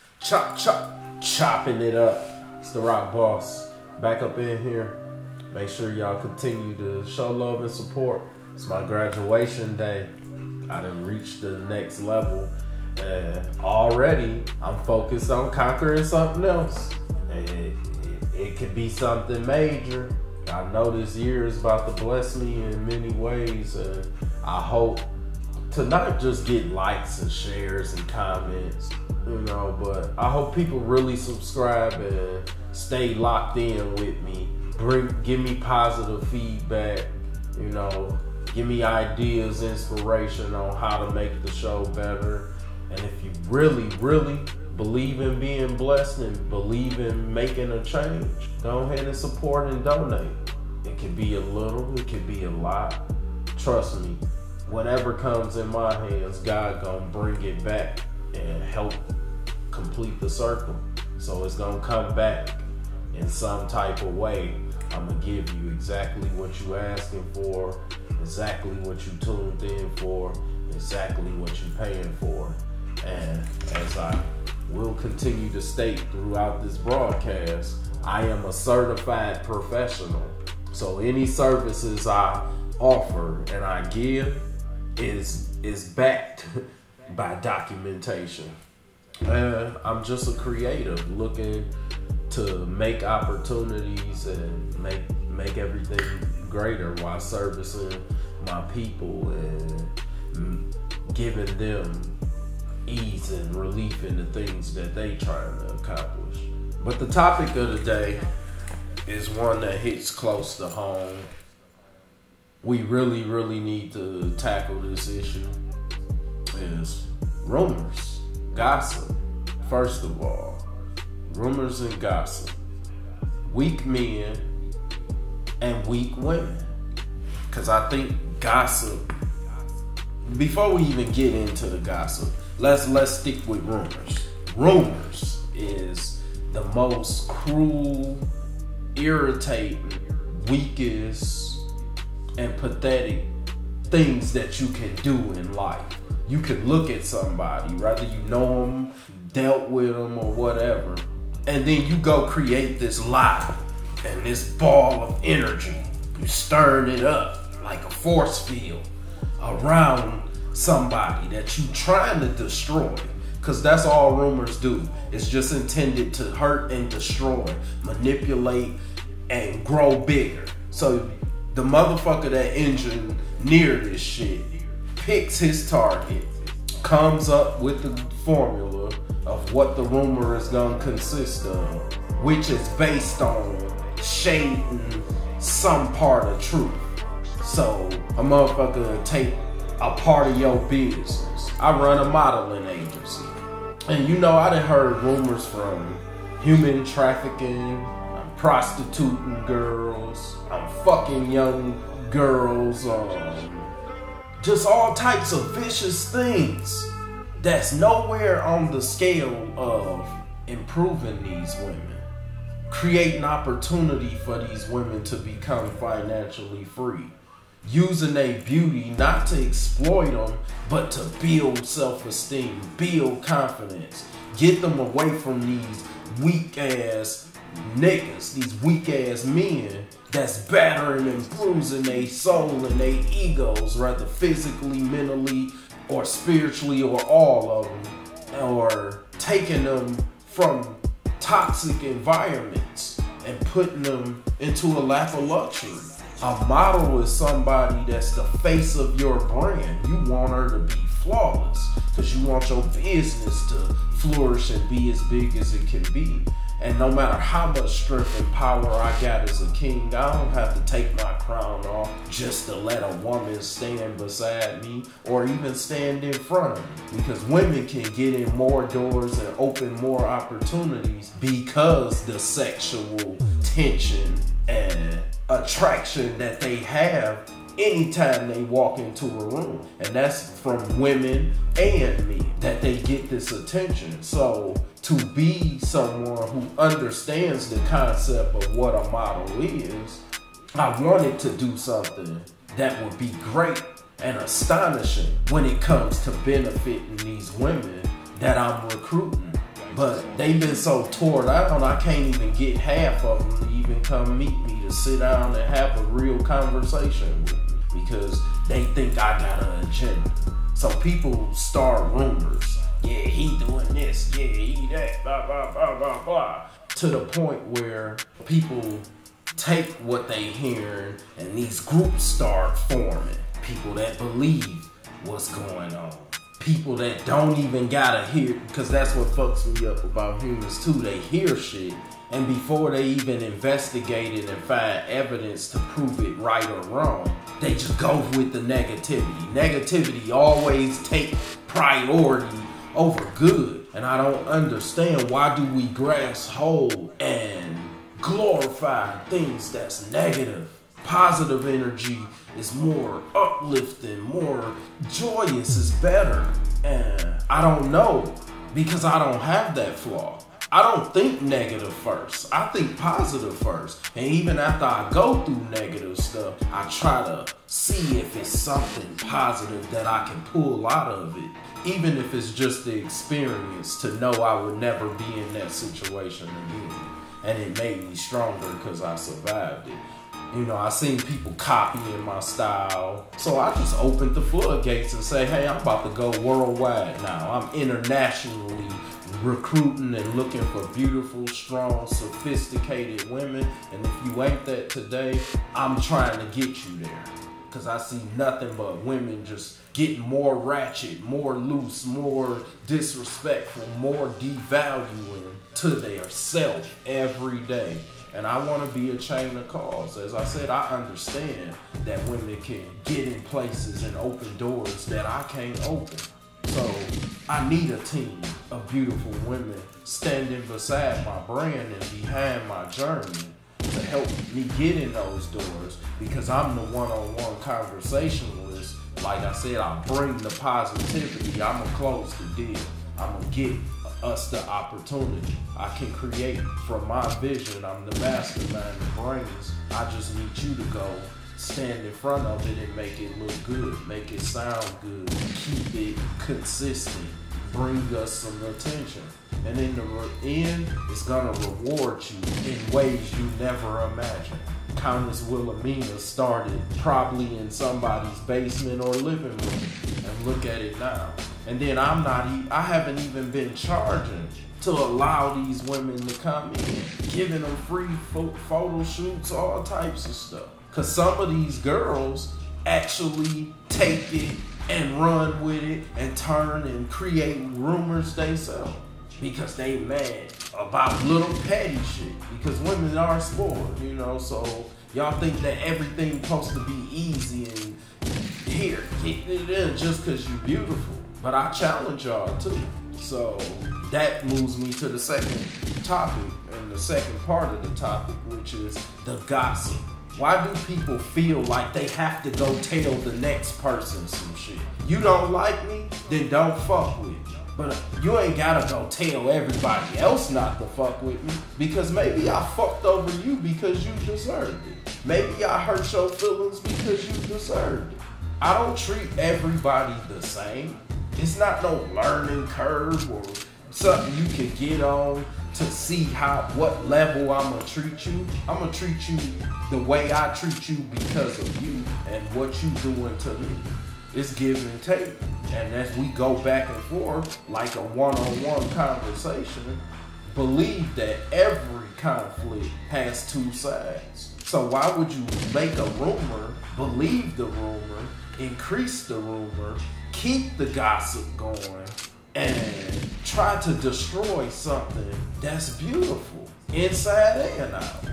Chopping it up. It's the Rock Boss back up in here. Make sure y'all continue to show love and support. It's my graduation day. I done reached the next level, and already I'm focused on conquering something else. It could be something major. I know this year is about to bless me in many ways, and I hope to not just get likes and shares and comments, you know, but I hope people really subscribe and stay locked in with me. Give me positive feedback, you know, give me ideas, inspiration on how to make the show better. And if you really, really believe in being blessed and believe in making a change, go ahead and support and donate. It could be a little, it could be a lot. Trust me. Whatever comes in my hands, God gonna bring it back and help complete the circle. So it's gonna come back in some type of way. I'm gonna give you exactly what you asking for, exactly what you tuned in for, exactly what you paying for. And as I will continue to state throughout this broadcast, I am a certified professional. So any services I offer and I give is backed by documentation. And I'm just a creative looking to make opportunities and make everything greater while servicing my people and giving them ease and relief in the things that they trying to accomplish. But the topic of the day is one that hits close to home. We really, really need to tackle this issue. Is rumors, gossip. First of all, rumors and gossip. Weak men and weak women. Because I think gossip, before we even get into the gossip, let's stick with rumors. Rumors is the most cruel, irritating, weakest, and pathetic things that you can do in life. You can look at somebody, whether you know them, dealt with them, or whatever, and then you go create this lie and this ball of energy. You stirring it up like a force field around somebody that you trying to destroy. Because that's all rumors do. It's just intended to hurt and destroy, manipulate, and grow bigger. So the motherfucker that engineered this shit picks his target, comes up with the formula of what the rumor is gonna consist of, which is based on shading some part of truth. So a motherfucker take a part of your business. I run a modeling agency, and you know I done heard rumors from human trafficking, I'm prostituting girls, I'm fucking young girls, just all types of vicious things. that's nowhere on the scale of improving these women, creating opportunity for these women to become financially free, using their beauty not to exploit them, but to build self-esteem, build confidence, get them away from these weak-ass niggas, these weak-ass men that's battering and bruising their soul and their egos, rather physically, mentally, or spiritually, or all of them, or taking them from toxic environments and putting them into a lap of luxury. A model is somebody that's the face of your brand. You want her to be flawless because you want your business to flourish and be as big as it can be. And no matter how much strength and power I got as a king, I don't have to take my crown off just to let a woman stand beside me or even stand in front of me. Because women can get in more doors and open more opportunities because the sexual tension and attraction that they have anytime they walk into a room. And that's from women and me that they get this attention. So to be someone who understands the concept of what a model is, I wanted to do something that would be great and astonishing when it comes to benefiting these women that I'm recruiting. But they've been so tore down, I can't even get half of them to even come meet me to sit down and have a real conversation with me because they think I got an agenda. So people start rumors. Yeah, he doing this. Yeah, he that. Blah, blah, blah, blah, blah. To the point where people take what they hear and these groups start forming. People that believe what's going on. People that don't even gotta hear, because that's what fucks me up about humans too. They hear shit, and before they even investigate it and find evidence to prove it right or wrong, they just go with the negativity. Negativity always take priority over good. And I don't understand, why do we grasp hold and glorify things that's negative? Positive energy is more uplifting, more joyous, is better. And I don't know, because I don't have that flaw. I don't think negative first. I think positive first. And even after I go through negative stuff, I try to see if it's something positive that I can pull out of it. Even if it's just the experience to know I would never be in that situation again. And it made me stronger because I survived it. You know, I seen people copying my style. So I just opened the floodgates and say, hey, I'm about to go worldwide now. I'm internationally recruiting and looking for beautiful, strong, sophisticated women. And if you ain't that today, I'm trying to get you there. Because I see nothing but women just getting more ratchet, more loose, more disrespectful, more devaluing to their self every day. And I want to be a chain of cause. As I said, I understand that women can get in places and open doors that I can't open. So I need a team of beautiful women standing beside my brand and behind my journey to help me get in those doors, because I'm the one-on-one conversationalist. Like I said, I bring the positivity. I'm gonna close the deal. I'm gonna get us the opportunity. I can create from my vision. I'm the mastermind, the brains. I just need you to go stand in front of it and make it look good, make it sound good, keep it consistent, bring us some attention. And in the end, it's gonna reward you in ways you never imagined. Countess Wilhelmina started probably in somebody's basement or living room, and look at it now. And then I haven't even been charging to allow these women to come in, giving them free photo shoots, all types of stuff. Cause some of these girls actually take it and run with it and turn and create rumors themselves because they mad about little petty shit. Because women are spoiled, you know, so y'all think that everything's supposed to be easy and here, get it in just cause you're beautiful. But I challenge y'all too. So that moves me to the second topic and the second part of the topic, which is the gossip. Why do people feel like they have to go tell the next person some shit? You don't like me? Then don't fuck with me. But you ain't gotta go tell everybody else not to fuck with me, because maybe I fucked over you because you deserved it. Maybe I hurt your feelings because you deserved it. I don't treat everybody the same. It's not no learning curve or something you can get on to see what level I'm gonna treat you. I'm gonna treat you the way I treat you because of you and what you doing to me. It's give and take. And as we go back and forth like a one-on-one conversation, believe that every conflict has two sides. So why would you make a rumor, believe the rumor, increase the rumor, keep the gossip going, and try to destroy something that's beautiful inside and out?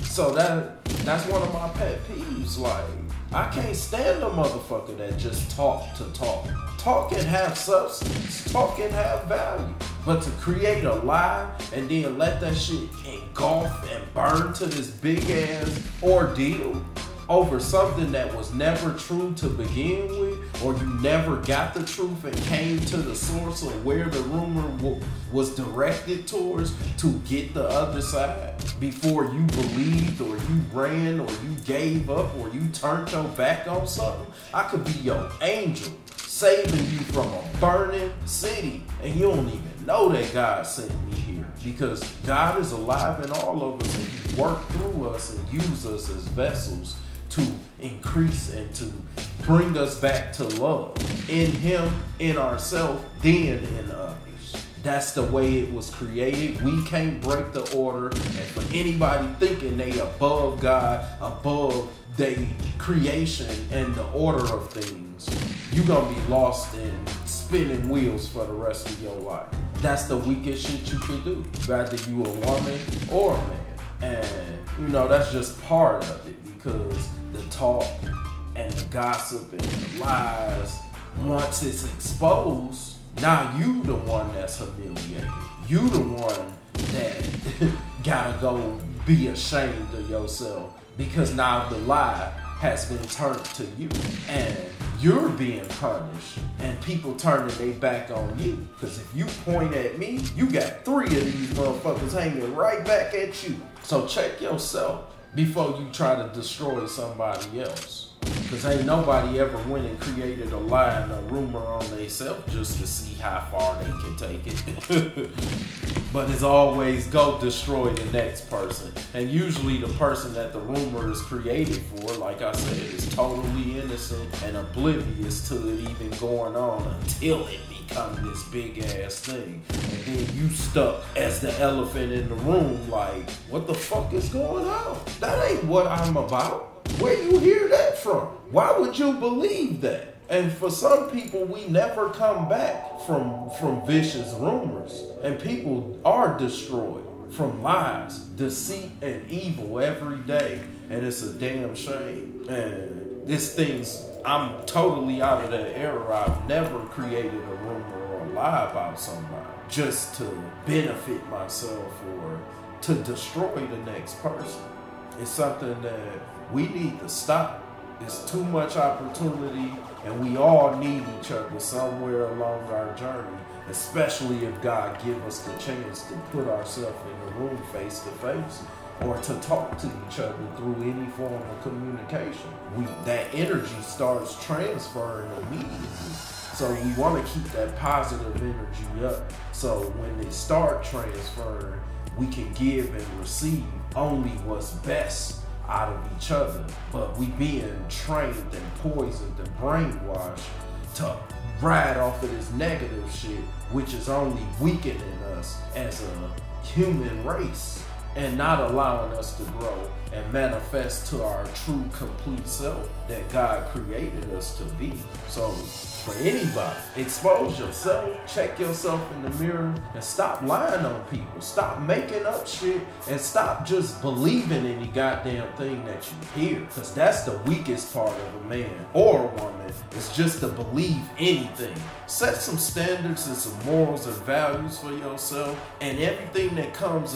So that's one of my pet peeves. Like, I can't stand a motherfucker that just talk to talk. Talk and have substance. Talk and have value. But to create a lie and then let that shit engulf and burn to this big ass ordeal over something that was never true to begin with, or you never got the truth and came to the source of where the rumor was directed towards to get the other side before you believed or you ran or you gave up or you turned your back on something. I could be your angel saving you from a burning city, and you don't even know that God sent me here, because God is alive in all of us, and He worked through us and used us as vessels to increase and to bring us back to love in Him, in ourselves, then in others. That's the way it was created. We can't break the order. And for anybody thinking they above God, above their creation and the order of things, you're gonna be lost in spinning wheels for the rest of your life. That's the weakest shit you can do, whether you a woman or a man. And you know, that's just part of it, because the talk and the gossip and the lies, once it's exposed, now you the one that's humiliated. You the one that gotta go be ashamed of yourself, because now the lie has been turned to you and you're being punished, and people turning their back on you. Because if you point at me, you got 3 of these motherfuckers hanging right back at you. So check yourself before you try to destroy somebody else. Because ain't nobody ever went and created a lie and a rumor on themselves just to see how far they can take it. But it's always go destroy the next person. And usually the person that the rumor is created for, like I said, is totally innocent and oblivious to it even going on until it becomes this big ass thing. And then you stuck as the elephant in the room like, what the fuck is going on? That ain't what I'm about. Where you hear that from? Why would you believe that? And for some people, we never come back from vicious rumors. And people are destroyed from lies, deceit, and evil every day. And it's a damn shame. And I'm totally out of that era. I've never created a rumor or a lie about somebody just to benefit myself or to destroy the next person. It's something that we need to stop. It's too much opportunity, and we all need each other somewhere along our journey, especially if God give us the chance to put ourselves in the room face to face or to talk to each other through any form of communication. That energy starts transferring immediately. So we want to keep that positive energy up, so when they start transferring, we can give and receive only what's best out of each other. But we being trained and poisoned and brainwashed to ride off of this negative shit, which is only weakening us as a human race and not allowing us to grow and manifest to our true complete self that God created us to be. So for anybody, expose yourself, check yourself in the mirror, and stop lying on people. Stop making up shit, and stop just believing any goddamn thing that you hear. Because that's the weakest part of a man or a woman, is just to believe anything. Set some standards and some morals and values for yourself, and everything that comes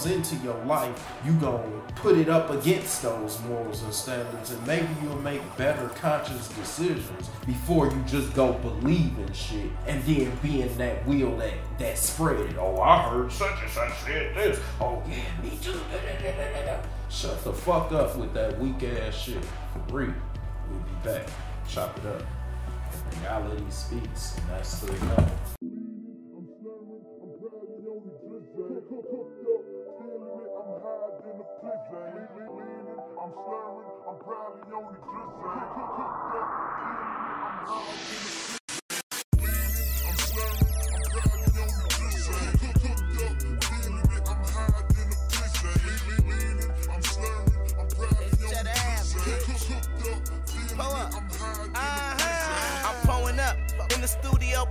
into your life, you gonna put it up against those morals and standards, and maybe you'll make better conscious decisions before you just go believe in shit and then be in that wheel that spread it. Oh, I heard such and such said this. Oh yeah, me too. Shut the fuck up with that weak ass shit. For real. We'll be back. Chop it up. Reality speaks, and that's 3-0.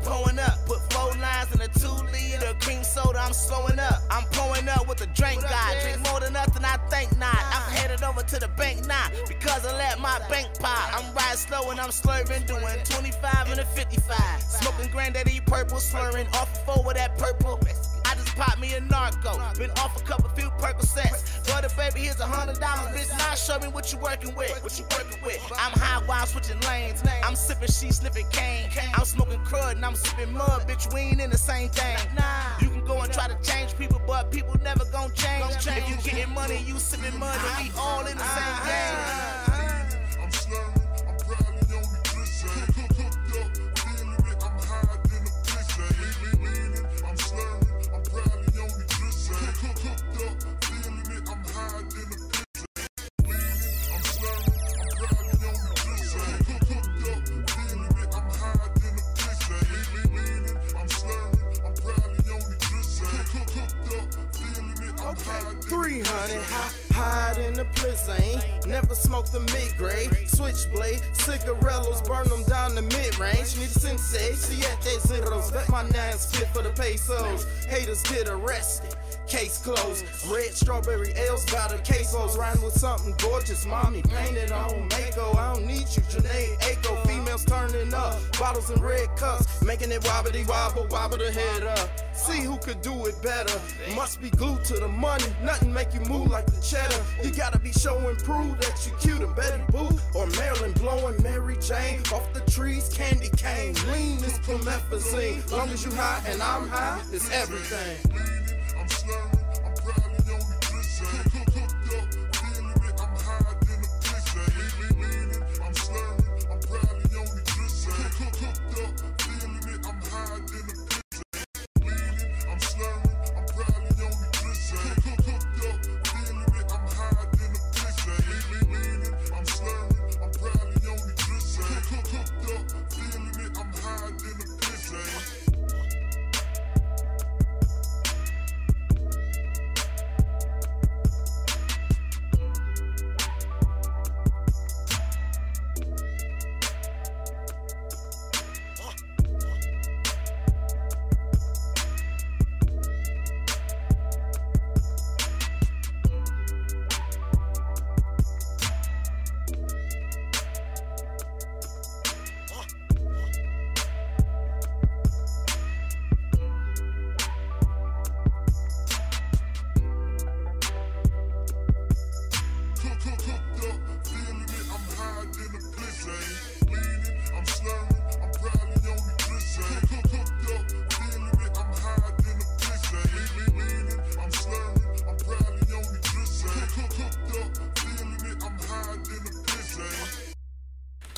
Pulling up, put 4 lines in a 2-liter cream soda, I'm slowing up. I'm pulling up with a drink guy, drink more than nothing, I think not. I'm headed over to the bank now, because I let my bank pop. I'm riding slow and I'm slurring, doing 25 and a 55. Smoking granddaddy purple, slurring off of 4 with that purple. I just popped me a narco, been off a couple few Percocets. Brother baby, here's $100, bitch, now show me what you working with. I'm high while I'm switching lanes. I'm sipping, she sniffing cane. I'm smoking crud and I'm sipping mud, bitch, we ain't in the same thing. You can go and try to change people, but people never gon' change. If you getting money, you sipping mud, and we all in the same game. I'm slurring, I'm probably on the glisten. Cooked up, feeling it, I'm higher than a piston. I'm slurring, I'm probably on the glisten. Cooked up, feeling it, I'm higher than a piston. I'm slurring, I'm probably on the glisten. Cooked up, feeling it, I'm higher than a piston. I'm slurring, I'm probably on the glisten. Cooked up, feeling it, I'm higher than a 300 hide in the blizzard. Never smoked the mid-grade. Switchblade, cigarillos, burn them down the mid-range. Need a sensei, siete zeros. Bet my 9 spit for the pesos. Haters get arrested. Case closed. Red strawberry ales, got a quesos. Riding with something gorgeous, mommy. Painted on Mako. I don't need you, Janae Aiko. Females turning up. Bottles in red cups. Making it wobbly wobble, wobble the head up. See who could do it better. Must be glued to the money. Nothing make you move like the cheddar. You gotta be showing proof that you cute and Betty Boo. Or Marilyn blowing Mary Jane. Off the trees, candy cane. Lean is promethazine. Long as you high and I'm high, it's everything. I'm slurring, I'm probably on the glisten. Cooked up, feeling it, I'm higher than a piston. I'm slurring, I'm probably on the glisten. Cooked up, feeling it, I'm higher than a piston. I'm slurring, I'm probably on the glisten. Cooked up, feeling it, I'm higher than a piston. I'm slurring, I'm probably on the glisten. Cooked up, feeling it, I'm higher than a piston.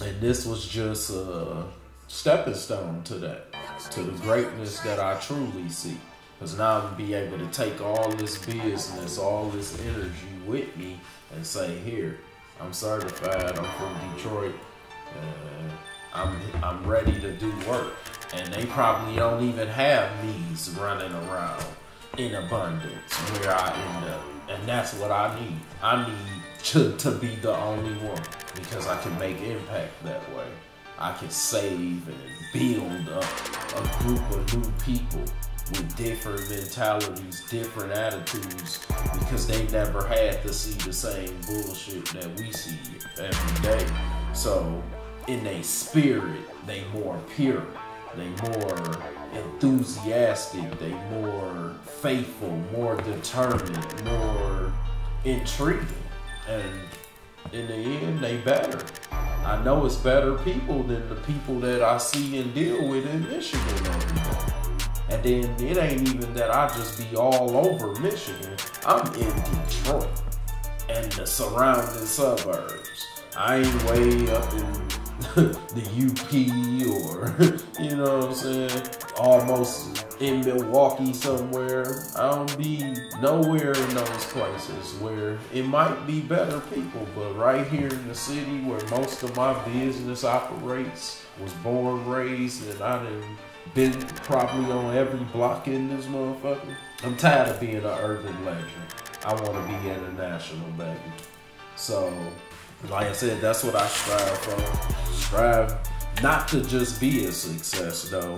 And this was just a stepping stone to that, to the greatness that I truly see. Because now I'm going to be able to take all this business, all this energy with me and say, here, I'm certified, I'm from Detroit, I'm ready to do work. And they probably don't even have me's running around in abundance where I end up. And that's what I need. I need to be the only one, because I can make impact that way. I can save and build up a group of new people with different mentalities, different attitudes, because they never had to see the same bullshit that we see every day. So in their spirit, they more pure, they more enthusiastic, they more faithful, more determined, more intriguing. And in the end, they better. I know it's better people than the people that I see and deal with in Michigan every day. And then it ain't even that I just be all over Michigan. I'm in Detroit and the surrounding suburbs. I ain't way up in the UP or, you know what I'm saying, almost in Milwaukee somewhere. I don't be nowhere in those places where it might be better people, but right here in the city where most of my business operates, was born, raised, and I done been probably on every block in this motherfucker. I'm tired of being an urban legend. I want to be international, baby. So, like I said, that's what I strive for. Strive not to just be a success though,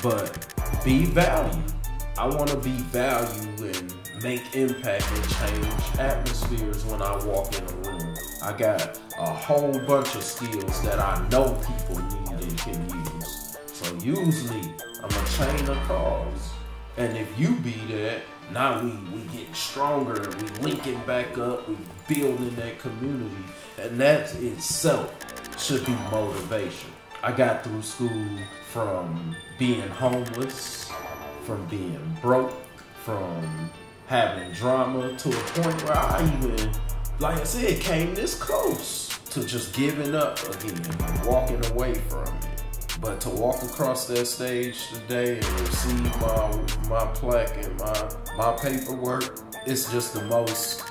but be valued. I want to be valued and make impact and change atmospheres when I walk in a room. I got a whole bunch of skills that I know people need and can use. So use me. I'm a chain of cause. And if you be that, now we getting stronger, we linking back up, we building that community. And that itself should be motivation. I got through school from being homeless, from being broke, from having drama to a point where I even, like I said, came this close to just giving up again and walking away from it. But to walk across that stage today and receive my plaque and my paperwork, it's just the most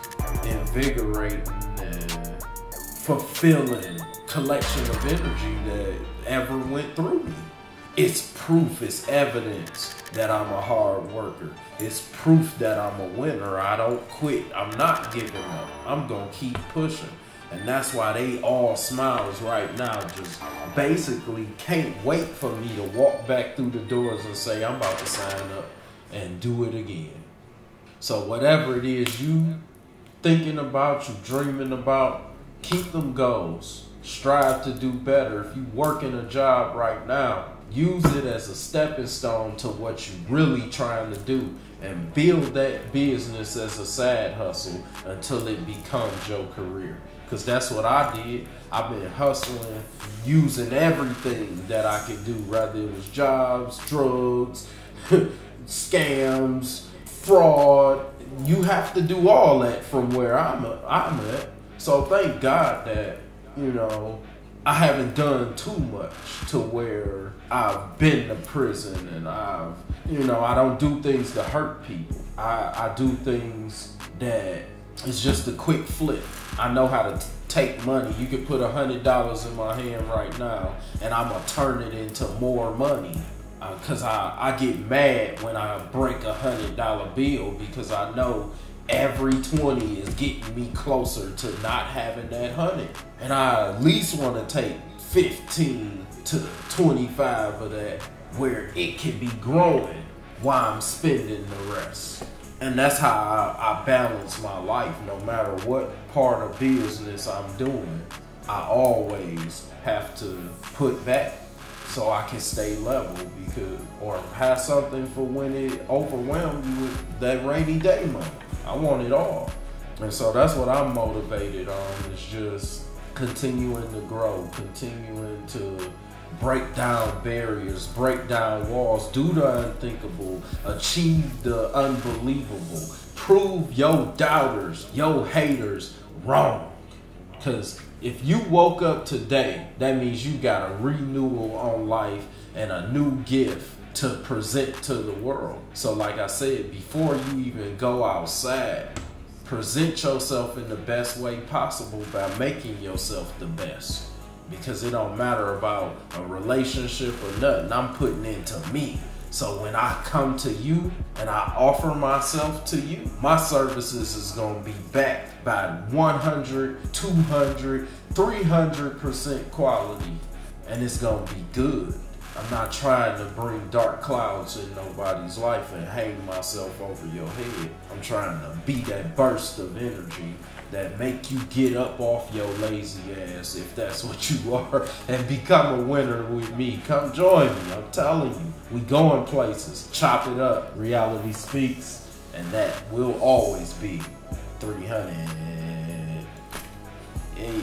invigorating and fulfilling collection of energy that ever went through me. It's proof, it's evidence that I'm a hard worker. It's proof that I'm a winner. I don't quit. I'm not giving up. I'm gonna keep pushing. And that's why they all smiles right now. Just basically can't wait for me to walk back through the doors and say, I'm about to sign up and do it again. So whatever it is you thinking about, you dreaming about, keep them goals. Strive to do better. If you working a job right now, use it as a stepping stone to what you really trying to do, and build that business as a side hustle until it becomes your career. Because that's what I did. I've been hustling, using everything that I could do, whether it was jobs, drugs, scams, fraud. You have to do all that from where I'm at. So thank God that, you know, I haven't done too much to where I've been to prison and I don't do things to hurt people. I do things that it's just a quick flip. I know how to take money. You could put $100 in my hand right now and I'm gonna turn it into more money. Cause I get mad when I break $100 bill because I know every 20 is getting me closer to not having that 100. And I at least want to take 15 to 25 of that where it can be growing while I'm spending the rest. And that's how I balance my life. No matter what part of business I'm doing, I always have to put back so I can stay level, or have something for when it overwhelms you with that rainy day money. I want it all. And so that's what I'm motivated on, is just continuing to grow, continuing to break down barriers, break down walls, do the unthinkable, achieve the unbelievable, prove your doubters, your haters wrong. Because if you woke up today, that means you got a renewal on life and a new gift to present to the world. So like I said, before you even go outside, present yourself in the best way possible by making yourself the best. Because it don't matter about a relationship or nothing. I'm putting into me. So when I come to you and I offer myself to you, my services is going to be backed by 100, 200, 300% quality. And it's going to be good. I'm not trying to bring dark clouds in nobody's life and hang myself over your head. I'm trying to be that burst of energy that make you get up off your lazy ass, if that's what you are, and become a winner with me. Come join me, I'm telling you. We going places, chop it up. Reality speaks, and that will always be 300. Hey.